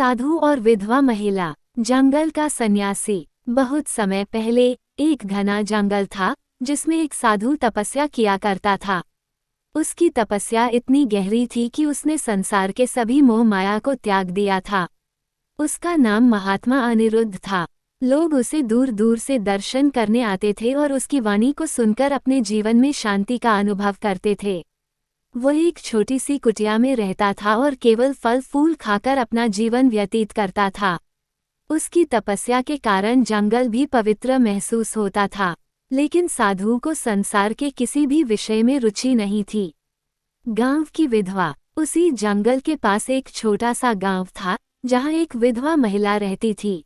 साधु और विधवा महिला। जंगल का सन्यासी। बहुत समय पहले एक घना जंगल था जिसमें एक साधु तपस्या किया करता था। उसकी तपस्या इतनी गहरी थी कि उसने संसार के सभी मोह माया को त्याग दिया था। उसका नाम महात्मा अनिरुद्ध था। लोग उसे दूर दूर से दर्शन करने आते थे और उसकी वाणी को सुनकर अपने जीवन में शांति का अनुभव करते थे। वह एक छोटी सी कुटिया में रहता था और केवल फल फूल खाकर अपना जीवन व्यतीत करता था। उसकी तपस्या के कारण जंगल भी पवित्र महसूस होता था, लेकिन साधु को संसार के किसी भी विषय में रुचि नहीं थी। गांव की विधवा। उसी जंगल के पास एक छोटा सा गांव था जहां एक विधवा महिला रहती थी।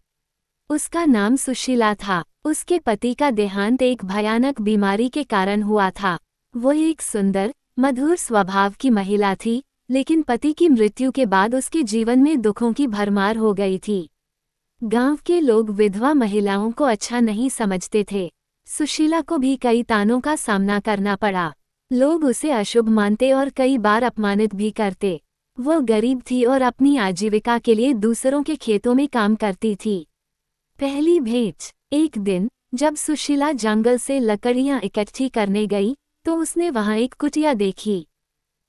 उसका नाम सुशीला था। उसके पति का देहांत एक भयानक बीमारी के कारण हुआ था। वह एक सुंदर मधुर स्वभाव की महिला थी, लेकिन पति की मृत्यु के बाद उसके जीवन में दुखों की भरमार हो गई थी। गांव के लोग विधवा महिलाओं को अच्छा नहीं समझते थे। सुशीला को भी कई तानों का सामना करना पड़ा। लोग उसे अशुभ मानते और कई बार अपमानित भी करते। वह गरीब थी और अपनी आजीविका के लिए दूसरों के खेतों में काम करती थी। पहली भेंट। एक दिन जब सुशीला जंगल से लकड़ियां इकट्ठी करने गई तो उसने वहां एक कुटिया देखी।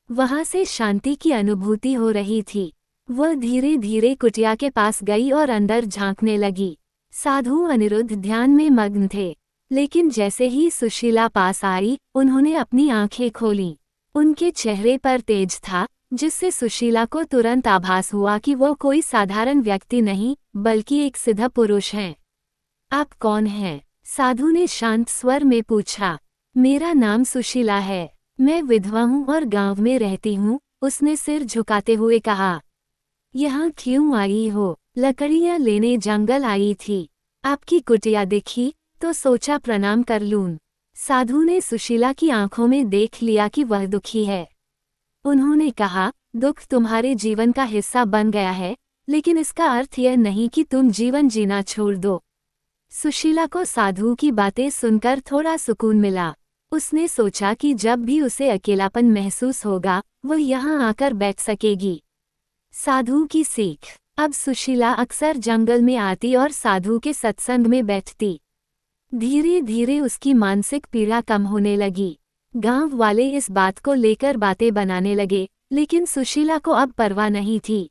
वहां से शांति की अनुभूति हो रही थी। वह धीरे धीरे कुटिया के पास गई और अंदर झांकने लगी। साधु अनिरुद्ध ध्यान में मग्न थे, लेकिन जैसे ही सुशीला पास आई उन्होंने अपनी आंखें खोलीं। उनके चेहरे पर तेज था, जिससे सुशीला को तुरंत आभास हुआ कि वो कोई साधारण व्यक्ति नहीं बल्कि एक सिद्ध पुरुष हैं। आप कौन हैं? साधु ने शांत स्वर में पूछा। मेरा नाम सुशीला है। मैं विधवा हूँ और गांव में रहती हूँ, उसने सिर झुकाते हुए कहा। यहाँ क्यों आई हो? लकड़ियाँ लेने जंगल आई थी। आपकी कुटिया दिखी तो सोचा प्रणाम कर लूं। साधु ने सुशीला की आंखों में देख लिया कि वह दुखी है। उन्होंने कहा, दुख तुम्हारे जीवन का हिस्सा बन गया है, लेकिन इसका अर्थ यह नहीं कि तुम जीवन जीना छोड़ दो। सुशीला को साधु की बातें सुनकर थोड़ा सुकून मिला। उसने सोचा कि जब भी उसे अकेलापन महसूस होगा वह यहाँ आकर बैठ सकेगी। साधु की सीख। अब सुशीला अक्सर जंगल में आती और साधु के सत्संग में बैठती। धीरे धीरे उसकी मानसिक पीड़ा कम होने लगी। गांव वाले इस बात को लेकर बातें बनाने लगे, लेकिन सुशीला को अब परवाह नहीं थी।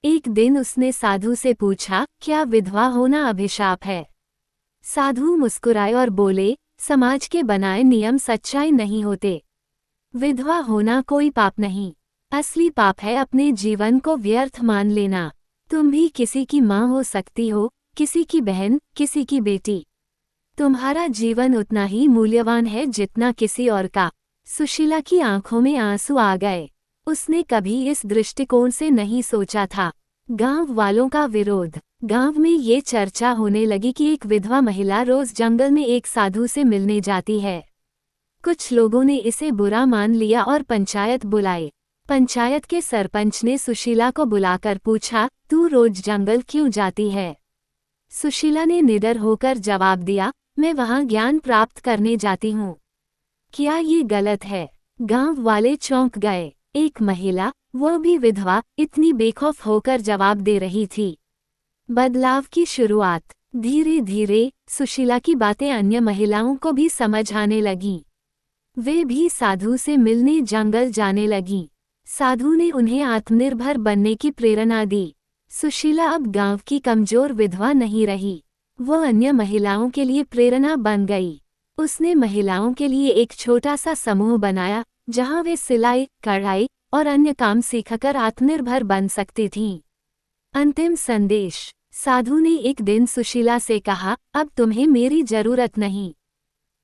एक दिन उसने साधु से पूछा, क्या विधवा होना अभिशाप है? साधु मुस्कुराए और बोले, समाज के बनाए नियम सच्चाई नहीं होते। विधवा होना कोई पाप नहीं। असली पाप है अपने जीवन को व्यर्थ मान लेना। तुम भी किसी की माँ हो सकती हो, किसी की बहन, किसी की बेटी। तुम्हारा जीवन उतना ही मूल्यवान है जितना किसी और का। सुशीला की आंखों में आंसू आ गए। उसने कभी इस दृष्टिकोण से नहीं सोचा था। गांव वालों का विरोध। गांव में ये चर्चा होने लगी कि एक विधवा महिला रोज जंगल में एक साधु से मिलने जाती है। कुछ लोगों ने इसे बुरा मान लिया और पंचायत बुलाई। पंचायत के सरपंच ने सुशीला को बुलाकर पूछा, तू रोज जंगल क्यों जाती है? सुशीला ने निडर होकर जवाब दिया, मैं वहां ज्ञान प्राप्त करने जाती हूँ। क्या ये गलत है? गांव वाले चौंक गए। एक महिला, वह भी विधवा, इतनी बेखौफ होकर जवाब दे रही थी। बदलाव की शुरुआत। धीरे धीरे सुशीला की बातें अन्य महिलाओं को भी समझ आने लगीं। वे भी साधु से मिलने जंगल जाने लगीं। साधु ने उन्हें आत्मनिर्भर बनने की प्रेरणा दी। सुशीला अब गांव की कमजोर विधवा नहीं रही। वह अन्य महिलाओं के लिए प्रेरणा बन गई। उसने महिलाओं के लिए एक छोटा सा समूह बनाया जहां वे सिलाई, कढ़ाई और अन्य काम सीखकर आत्मनिर्भर बन सकती थीं। अंतिम संदेश। साधु ने एक दिन सुशीला से कहा, अब तुम्हें मेरी जरूरत नहीं।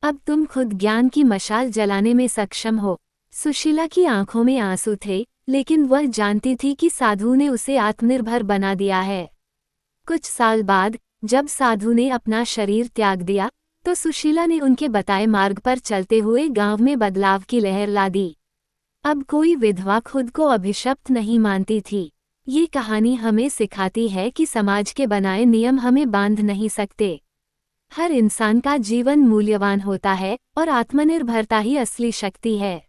अब तुम खुद ज्ञान की मशाल जलाने में सक्षम हो। सुशीला की आंखों में आंसू थे, लेकिन वह जानती थी कि साधु ने उसे आत्मनिर्भर बना दिया है। कुछ साल बाद जब साधु ने अपना शरीर त्याग दिया तो सुशीला ने उनके बताए मार्ग पर चलते हुए गांव में बदलाव की लहर ला दी। अब कोई विधवा खुद को अभिशप्त नहीं मानती थी। ये कहानी हमें सिखाती है कि समाज के बनाए नियम हमें बांध नहीं सकते। हर इंसान का जीवन मूल्यवान होता है और आत्मनिर्भरता ही असली शक्ति है।